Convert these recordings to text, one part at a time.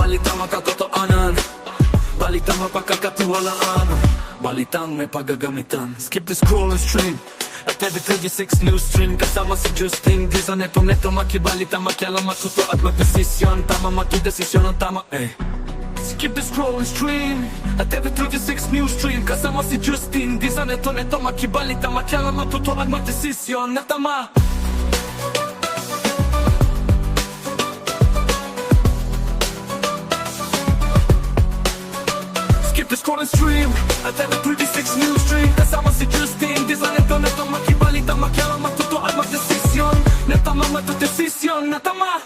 Balitang makatotoanan, balitang mapagkakatiwalaan, balitang may paggagamitan. Skip the scroll and stream at every 36 news stream. Kasama si Justin Dizon, neto makibalita, makialam, matuto at magdesisyon. Tama makidesisyon ang tama Skip the scroll and stream at every 36 news stream. Kasama si Justin Dizon, neto makibalita, makialam, matuto at magdesisyon na tama. The scroll and stream at every 36 news stream. Kasama si Justin Dizon, neto makibalita, makialam, matuto at magdesisyon na tama, matudesisyon na tama.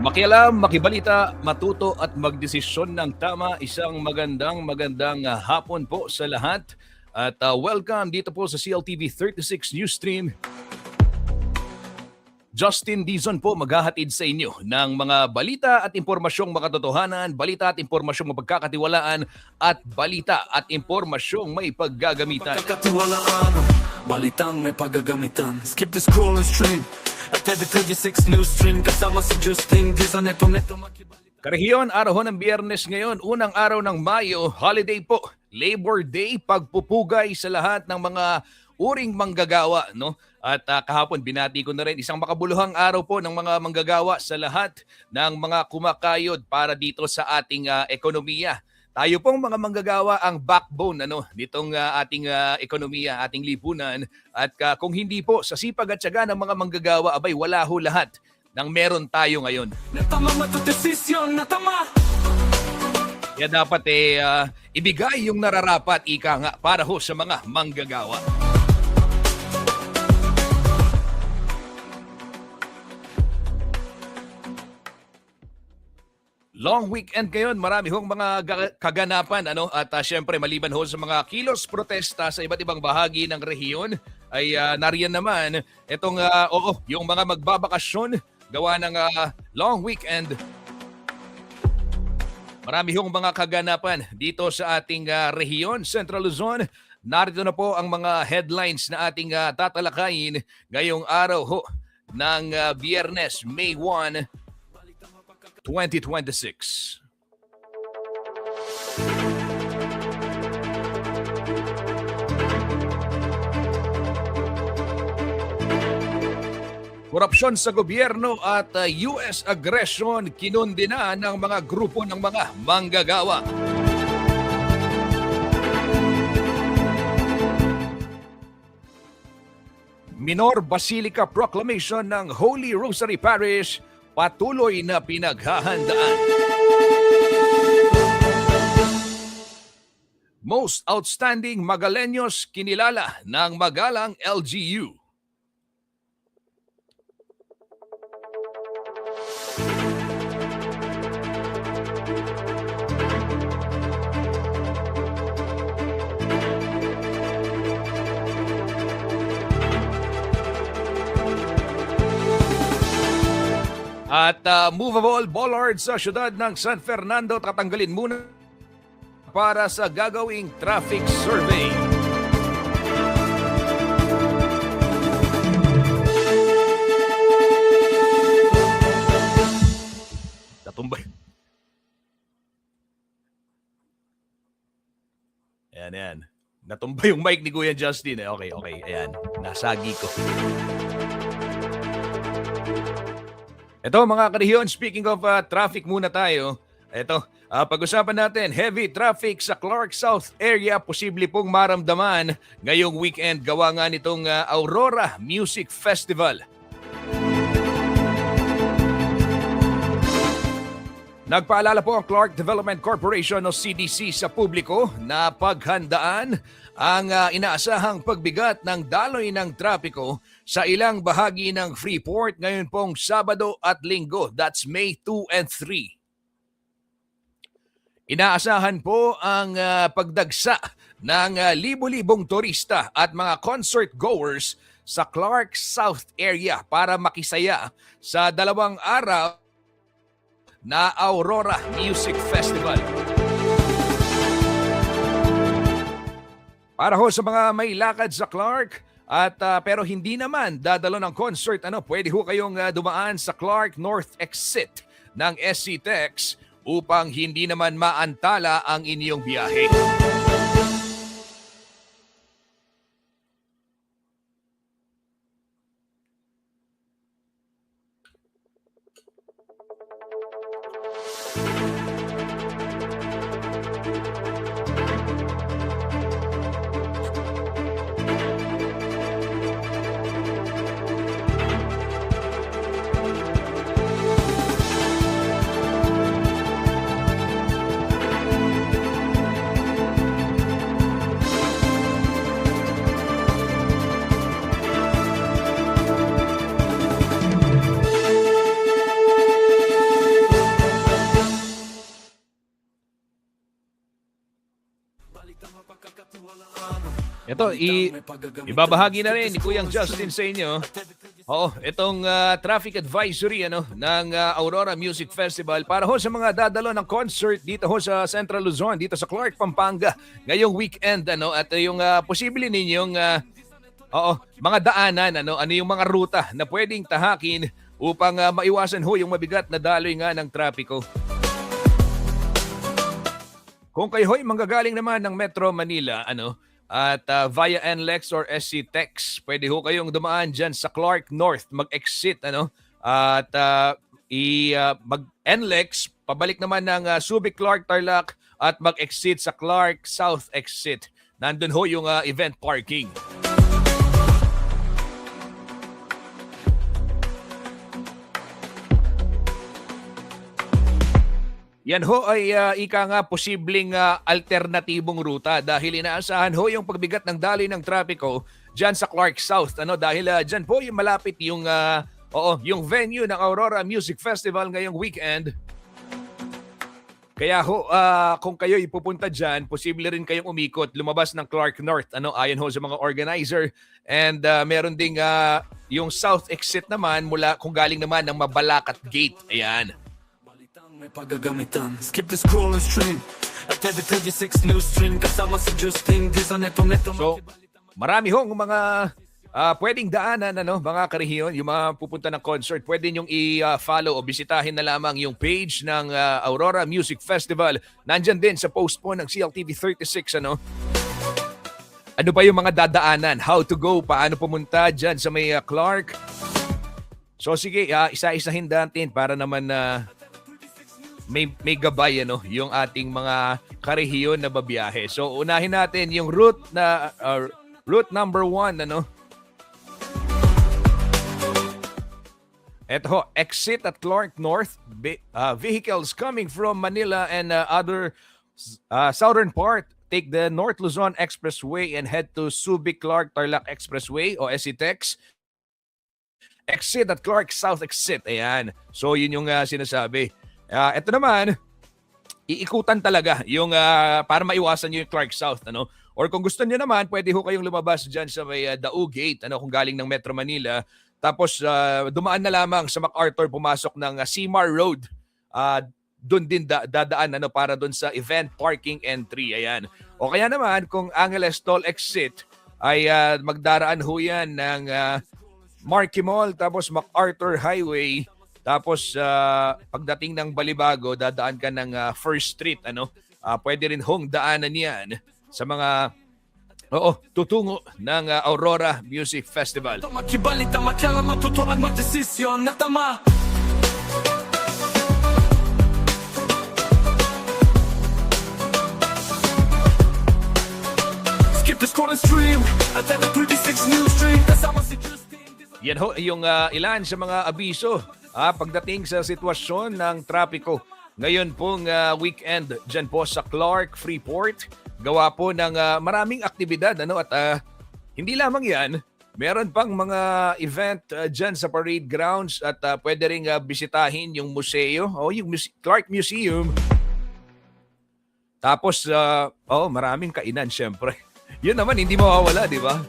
Makialam, makibalita, matuto at magdesisyon ng tama. Isang magandang hapon po sa lahat. At welcome dito po sa CLTV 36 Newsstream. Justin Dizon po maghahatid sa inyo ng mga balita at impormasyong makatotohanan, balita at impormasyong mapagkakatiwalaan, at balita at impormasyong may paggagamitan. Pagkakatiwalaan, balitang may paggagamitan. Skip the scroll and stream at every 36 news stream. Kasama si Justin Dizon, neto makibalita. Karehiyon, araw ho ng Biyernes ngayon, unang araw ng Mayo, holiday po, Labor Day, pagpupugay sa lahat ng mga uring manggagawa, no? At kahapon binati ko na rin isang makabuluhang araw po ng mga manggagawa sa lahat ng mga kumakayod para dito sa ating ekonomiya. Tayo pong mga manggagawa ang backbone nitong ating ekonomiya, ating lipunan. At kung hindi po sa sipag at tiyaga ng mga manggagawa, abay wala ho lahat ng meron tayo ngayon. Natama, matudesisyon na tama. Kaya dapat ibigay yung nararapat, ika nga, para ho sa mga manggagawa. Long weekend ngayon, marami hong mga kaganapan at syempre maliban ho sa mga kilos protesta sa iba't ibang bahagi ng rehiyon ay nariyan naman itong yung mga magbabakasyon gawa ng long weekend. Marami hong mga kaganapan dito sa ating rehiyon, Central Luzon. Narito na po ang mga headlines na ating tatalakayin ngayong araw ho ng Biyernes, May 1, 2026. Korupsyon sa gobyerno at US aggression kinundina ng mga grupo ng mga manggagawa. Minor Basilica Proclamation ng Holy Rosary Parish patuloy na pinaghahandaan. Most Outstanding Magaleños kinilala ng Magalang LGU. At movable bollards sa syudad ng San Fernando tatanggalin muna para sa gagawing traffic survey. Natumbay. Ayan. Natumbay yung mic ni Kuya Justin. Okay. Ayan. Nasagi ko. Ito mga karehiyon, speaking of traffic muna tayo. Ito, pag-usapan natin, heavy traffic sa Clark South area, posible pong maramdaman ngayong weekend gawa nga nitong Aurora Music Festival. Nagpaalala po ang Clark Development Corporation o CDC sa publiko na paghandaan ang inaasahang pagbigat ng daloy ng trapiko sa ilang bahagi ng Freeport ngayon pong Sabado at Linggo. That's May 2 and 3. Inaasahan po ang pagdagsa ng libo-libong turista at mga concert goers sa Clark South area para makisaya sa 2 araw na Aurora Music Festival. Para ho sa mga may lakad sa Clark at pero hindi naman dadalo ng concert, pwede ho kayong dumaan sa Clark North Exit ng SCTEX upang hindi naman maantala ang inyong biyahe. Ito, ibabahagi na rin ni Kuyang Justin sa inyo. Oo, itong traffic advisory ng Aurora Music Festival para ho sa mga dadalo ng concert dito ho sa Central Luzon, dito sa Clark, Pampanga ngayong weekend at yung posible ninyong mga daanan, ano yung mga ruta na pwedeng tahakin upang maiwasan ho yung mabigat na daloy nga ng trapiko. Kung kayo ho'y manggagaling naman ng Metro Manila, at via NLEX or SCTEX, pwede ho kayong dumaan dyan sa Clark North, mag-exit, at mag-NLEX, pabalik naman ng Subic Clark Tarlac at mag-exit sa Clark South Exit. Nandun ho yung event parking. Yan ho ay ika nga posibleng alternatibong ruta dahil inaasahan ho yung pagbigat ng daloy ng trapiko dyan sa Clark South. Dahil dyan po yung malapit yung venue ng Aurora Music Festival ngayong weekend. Kaya ho, kung kayo ipupunta dyan, posible rin kayong umikot, lumabas ng Clark North, ayon ho sa mga organizer. And meron ding yung South Exit naman mula kung galing naman ng Mabalacat Gate. Ayan. May pagagamitan. Skip the scroll and stream at every 36 news stream kasama si Justin Dizon neto. So, marami hong mga pwedeng daanan, mga karehiyon, yung mga pupunta ng concert, pwede nyong i-follow o bisitahin na lamang yung page ng Aurora Music Festival. Nandyan din sa post po ng CLTV 36, Ano pa yung mga dadaanan? How to go? Paano pumunta dyan sa may Clark? So sige, isa-isahin natin para naman may gabay yung ating mga karehiyon na babiyahe. So unahin natin yung route number 1, Ito ho, exit at Clark North. Vehicles coming from Manila and other southern part, take the North Luzon Expressway and head to Subic Clark Tarlac Expressway o SCTEX. Exit at Clark South Exit. Ayan. So yun yung sinasabi. Ito naman, iikutan talaga yung para maiwasan nyo yung Clark South. Or kung gusto nyo naman, pwede ho kayong lumabas dyan sa may Dao Gate kung galing ng Metro Manila. Tapos dumaan na lamang sa MacArthur, pumasok ng Seymour Road. Doon din dadaan para doon sa event parking entry. Ayan. O kaya naman, kung Angeles Toll Exit, ay magdaraan ho yan ng Marquee Mall, tapos MacArthur Highway. Tapos pagdating ng Balibago, dadaan ka ng First Street. Pwede rin hong daanan yan sa mga tutungo ng Aurora Music Festival. Makibalita, makialam, matutuan, magdesisyon na tama. Skip the scroll and stream at every 36 news stream kasama si Justin. Yan ho yung ilan sa mga abiso pagdating sa sitwasyon ng trapiko. Ngayon pong weekend dyan po sa Clark, Freeport, gawa po ng maraming aktibidad. At hindi lamang yan, meron pang mga event dyan sa parade grounds at pwede rin bisitahin yung museo o yung Clark Museum. Tapos, maraming kainan syempre. Yun naman, hindi mawawala, di ba?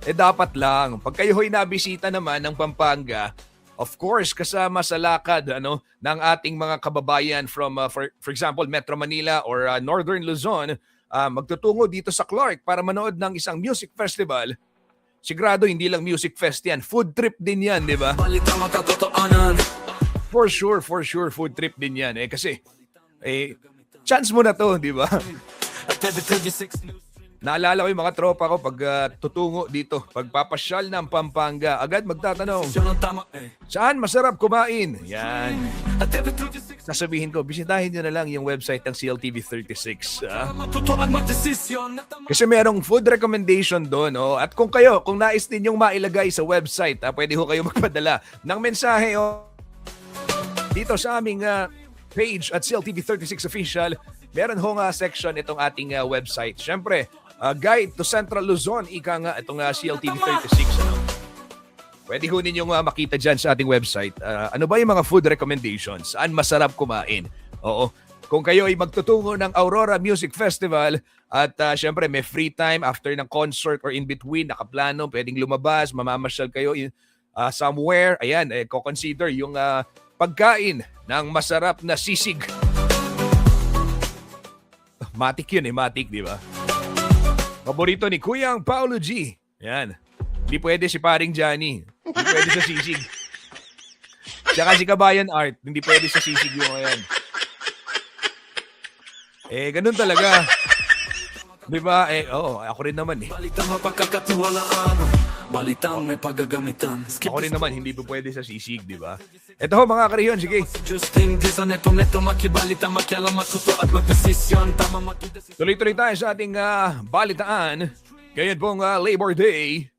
dapat lang. Pag kayo ho'y nabisita naman ng Pampanga, of course, kasama sa lakad ng ating mga kababayan from, for example, Metro Manila or Northern Luzon, magtutungo dito sa Clark para manood ng isang music festival. Sigurado hindi lang music fest yan. Food trip din yan, di ba? Balitang makatotohanan. For sure, food trip din yan. Kasi, chance mo na to, di ba? At every 36 news. Naalala ko yung mga tropa ko pag tutungo dito, pagpapasyal ng Pampanga, agad magtatanong, Yun ang tama saan masarap kumain? Yan. At every 36 Sasabihin ko, bisitahin nyo na lang yung website ng CLTV36. matuto at magdesisyon. Kasi merong food recommendation doon. At kung nais ninyong mailagay sa website, pwede ho kayo magpadala ng mensahe dito sa aming page at CLTV36 Official. Meron ho nga section itong ating website. Siyempre, Guide to Central Luzon, ika nga itong CLTV36. Pwede ho ninyong makita dyan sa ating website. Ano ba yung mga food recommendations? Saan masarap kumain? Oo. Kung kayo ay magtutungo ng Aurora Music Festival at syempre may free time after ng concert or in between, nakaplano, pwedeng lumabas, mamamasyal kayo somewhere. Ayan, consider yung pagkain ng masarap na sisig. Matik yun matik, di ba? Paborito ni Kuyang Paulo G. Yan. Hindi pwede si paring Johnny. Hindi pwede sa sisig. Tsaka si Kabayan Art. Hindi pwede sa sisig yung ayan. Ganun talaga. Di ba? Ako rin naman Balitang mapagkakatiwalaan. Balitang may paggagamitan. Ako rin naman, hindi po pwede sa sisig, di ba? Ito ho, mga kariyon, sige. Justin, disa neto makibalitang makialam matuto at magdesisyon. Tama magdesisyon. Tuloy-tuloy tayo sa ating balitaan. Ngayon pong Labor Day.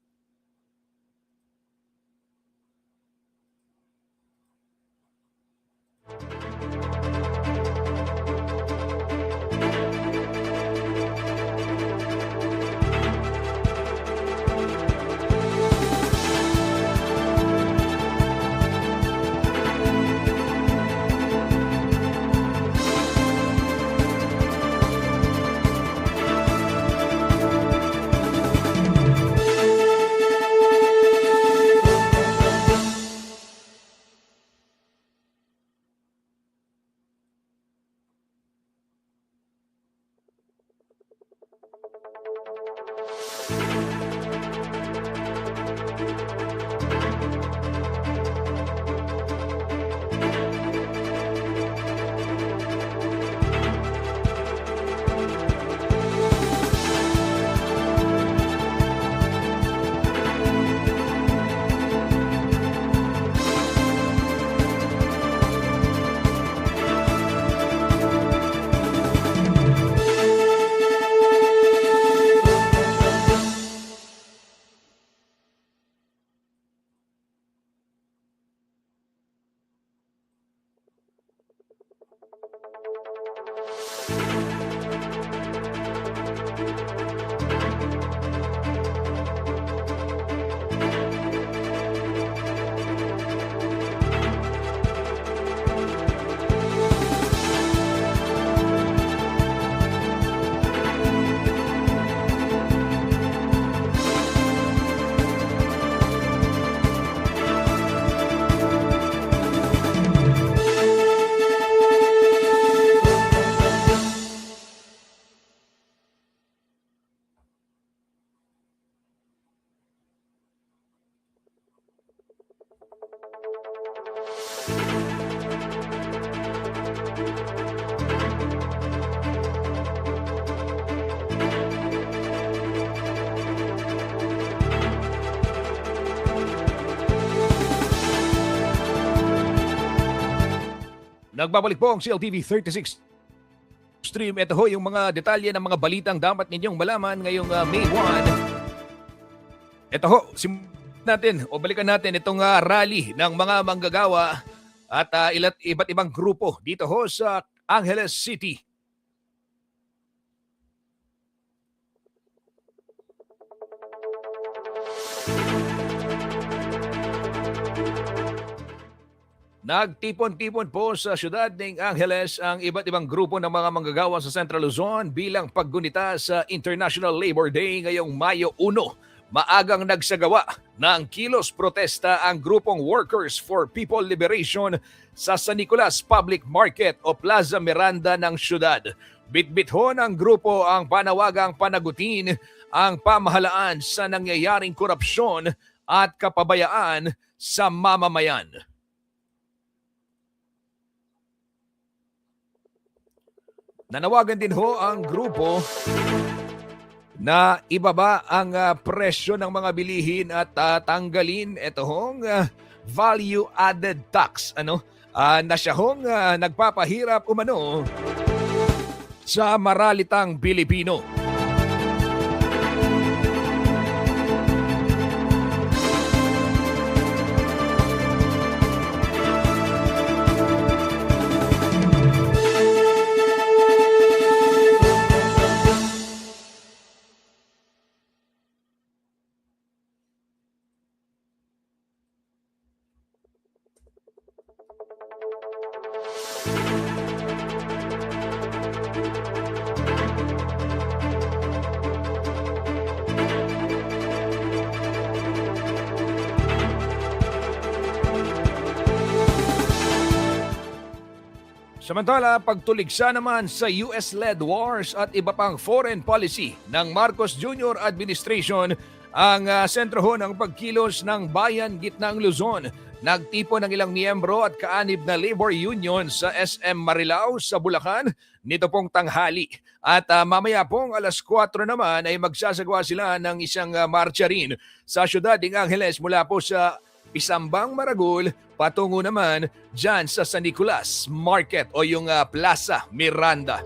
Nagbabalik po ang CLTV 36 stream. Ito ho yung mga detalye ng mga balitang dapat ninyong malaman ngayong May 1. Ito ho, balikan natin itong rally ng mga manggagawa at iba't ibang grupo dito ho sa Angeles City. Nagtipon-tipon po sa siyudad ng Angeles ang iba't ibang grupo ng mga manggagawa sa Central Luzon bilang paggunita sa International Labor Day ngayong Mayo 1 maagang nagsagawa ng kilos protesta ang grupong Workers for People Liberation sa San Nicolas Public Market o Plaza Miranda ng syudad. Bitbit ho ng grupo ang panawagang panagutin ang pamahalaan sa nangyayaring korupsyon at kapabayaan sa mamamayan. Nanawagan din ho ang grupo na ibaba ang presyo ng mga bilihin at tanggalin ito hong value added tax na siya hong nagpapahirap umano sa maralitang Pilipino. Samantala, pagtuligsa naman sa US-led wars at iba pang foreign policy ng Marcos Jr. administration ang sentro ho ng pagkilos ng bayan gitnang Luzon. Nagtipo ng ilang miyembro at kaanib na labor union sa SM Marilao sa Bulacan nito pong tanghali. At mamaya pong alas 4 naman ay magsasagawa sila ng isang marcha rin sa siyudad ng Angeles mula po sa Pisambang Maragul patungo naman dyan sa San Nicolas Market o yung Plaza Miranda.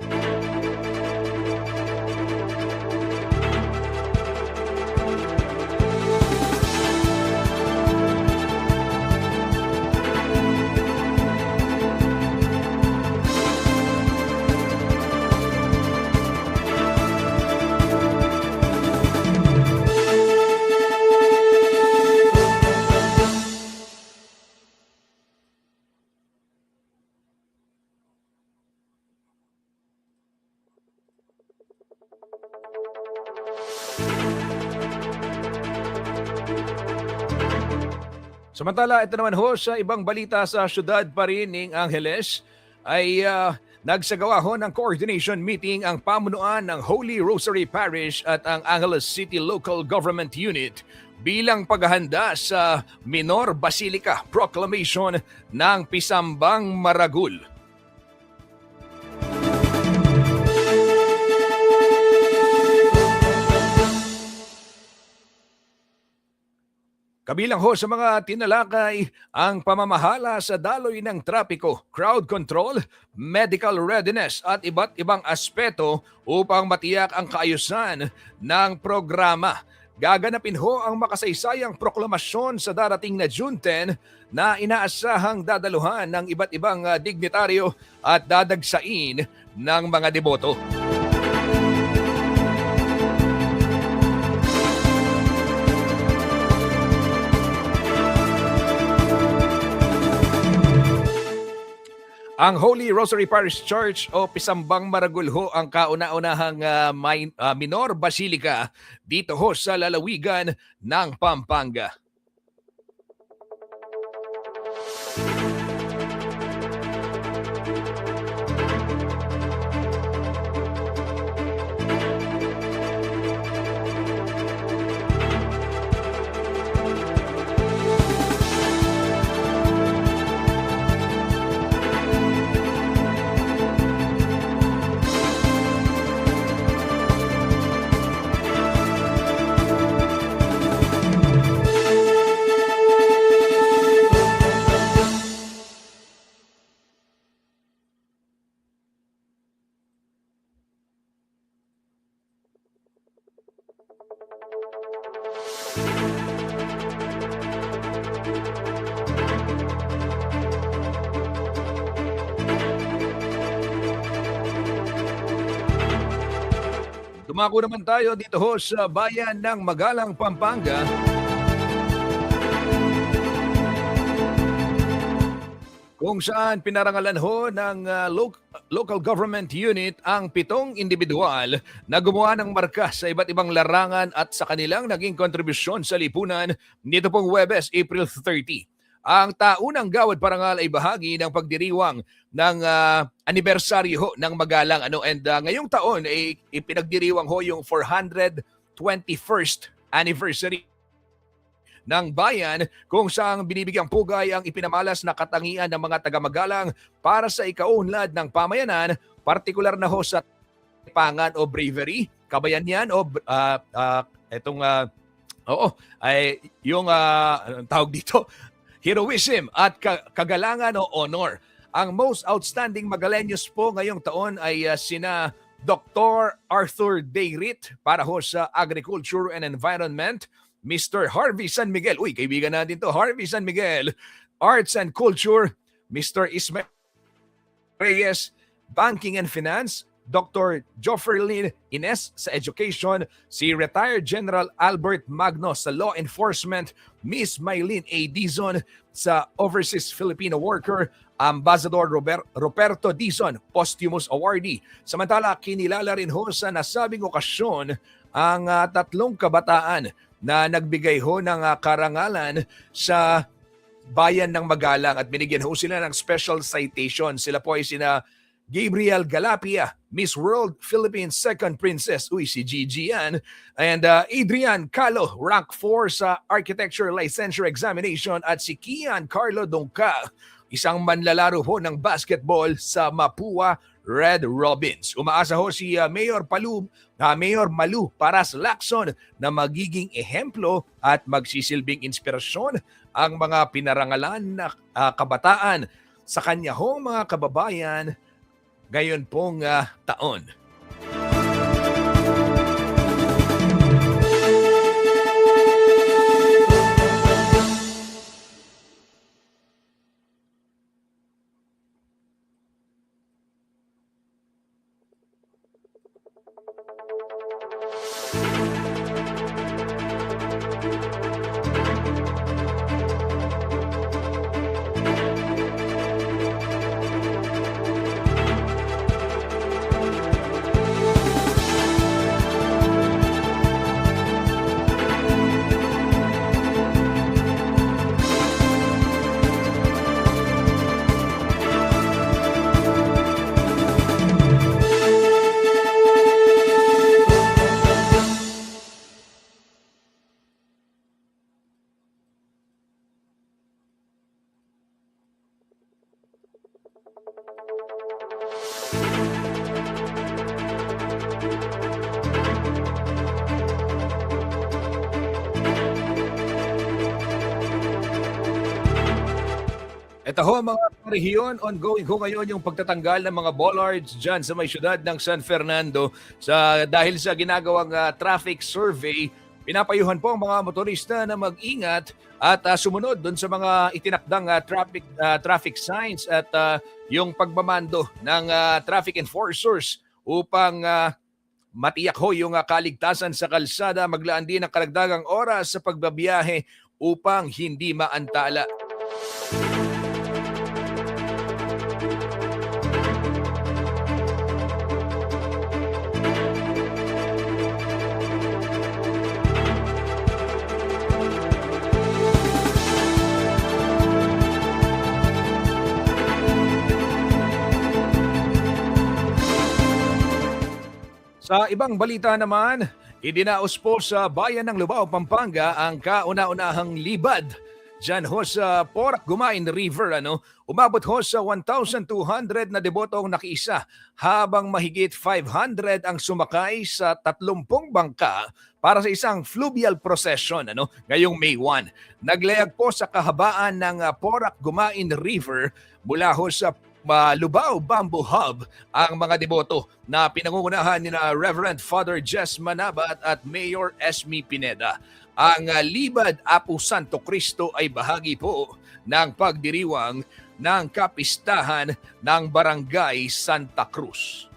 Samantala, ito naman ho sa ibang balita sa syudad pa rin ng Angeles ay nagsagawa ho ng coordination meeting ang pamunuan ng Holy Rosary Parish at ang Angeles City Local Government Unit bilang paghahanda sa Minor Basilica Proclamation ng Pisambang Maragul. Kabilang ho sa mga tinalakay ang pamamahala sa daloy ng trapiko, crowd control, medical readiness at iba't ibang aspeto upang matiyak ang kaayusan ng programa. Gaganapin ho ang makasaysayang proklamasyon sa darating na June 10 na inaasahang dadaluhan ng iba't ibang dignitaryo at dadagsain ng mga deboto. Ang Holy Rosary Parish Church o Pisambang Maragul ho ang kauna-unahang minor basilica dito ho sa lalawigan ng Pampanga. Dumako naman tayo dito ho sa bayan ng Magalang, Pampanga. Kung saan pinarangalan ho ng Local Government Unit ang 7 individual na gumawa ng marka sa iba't ibang larangan at sa kanilang naging kontribusyon sa lipunan nito pong Huwebes, April 30. Ang taunang gawad parangal ay bahagi ng pagdiriwang ng anibersaryo ho ng Magalang and ngayong taon ay ipinagdiriwang ho yung 421st anniversary ng bayan kung saan binibigyang pugay ang ipinamalas na katangian ng mga taga-Magalang para sa ikaunlad ng pamayanan, partikular na ho sa pangan o bravery, kabayanyan o ay yung anong tawag dito, heroism at kagalangan o honor. Ang most outstanding Magaleños po ngayong taon ay sina Dr. Arthur Dayrit para ho sa Agriculture and Environment, Mr. Harvey San Miguel, kaibigan natin to, Harvey San Miguel, Arts and Culture, Mr. Ismael Reyes, Banking and Finance, Dr. Joffrelyn Ines sa Education, si Retired General Albert Magno sa Law Enforcement, Miss Mylene A. Dizon sa Overseas Filipino Worker, Ambassador Roberto Dizon, Posthumous Awardee. Samantala, kinilala rin ho sa nasabing okasyon ang 3 kabataan na nagbigay ho ng karangalan sa bayan ng Magalang at binigyan ho sila ng special citation. Sila po ay sina Gabriel Galapia, Miss World Philippines Second Princess, si Gigi yan, and Adrian Calo, rank 4 sa Architecture Licensure Examination, at si Kian Carlo Dongka, isang manlalaro ho ng basketball sa Mapua Red Robins. Umaasa ho si Mayor Malu Paras Lacson na magiging ehemplo at magsisilbing inspirasyon ang mga pinarangalan na kabataan sa kanya hong mga kababayan ngayon pong taon. Ito ho mga rehiyon, ongoing ho ngayon yung pagtatanggal ng mga bollards dyan sa may syudad ng San Fernando dahil sa ginagawang traffic survey. Pinapayuhan po ang mga motorista na mag-ingat at sumunod doon sa mga itinakdang traffic signs at yung pagmamando ng traffic enforcers upang matiyak ho yung kaligtasan sa kalsada, maglaan din ng karagdagang oras sa pagbabiyahe upang hindi maantala. Sa ibang balita naman, idinaos po sa bayan ng Lubao, Pampanga ang kauna-unahang libad dyan ho sa Porac Gumain River. Umabot ho sa 1,200 na debotong nakiisa habang mahigit 500 ang sumakay sa 30 bangka para sa isang fluvial procession ngayong May 1. Naglayag po sa kahabaan ng Porac Gumain River mula ho sa Lubao Bamboo Hub ang mga deboto na pinangungunahan ni Reverend Father Jess Manabat at Mayor Esme Pineda. Ang Libad Apo Santo Cristo ay bahagi po ng pagdiriwang ng kapistahan ng Barangay Santa Cruz.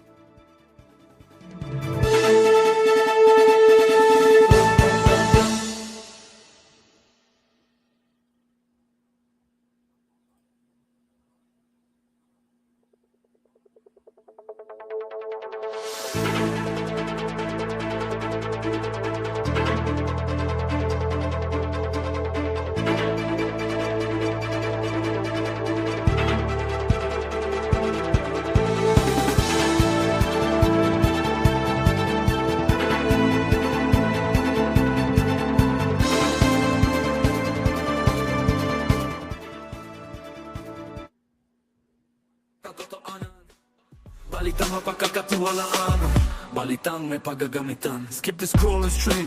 Balitang mapagkakatiwalaan, balitang may paggagamitan. Skip the scroll and stream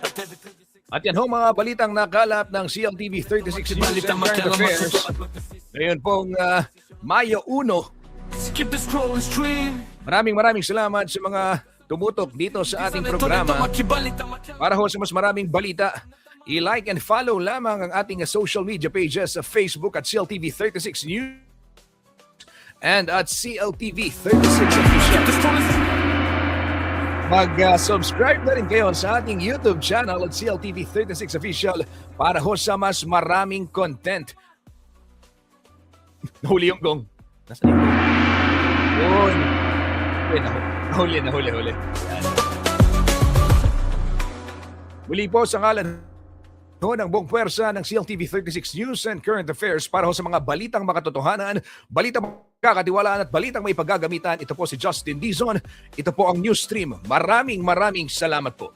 at everything. At yan ho mga balitang nakalap ng CLTV 36 News and Current Affairs. Ngayon pong Mayo 1. Skip the scroll and stream. Maraming salamat sa mga tumutok dito sa ating programa. Para ho sa mas maraming balita, i-like and follow lamang ang ating social media pages sa Facebook at CLTV 36 News and at CLTV 36 Official. Mag-subscribe na rin kayo sa ating YouTube channel at CLTV 36 Official para ho sa mas maraming content. Nahuli yung gong. Nasaan yung gong? Yun. Nahuli. Yan. Muli po sa ngalan ng buong puwersa ng CLTV 36 News and Current Affairs para ho sa mga balitang makatotohanan, balitang kakatiwalaan at balitang may paggagamitan. Ito po si Justin Dizon. Ito po ang News Stream. Maraming salamat po.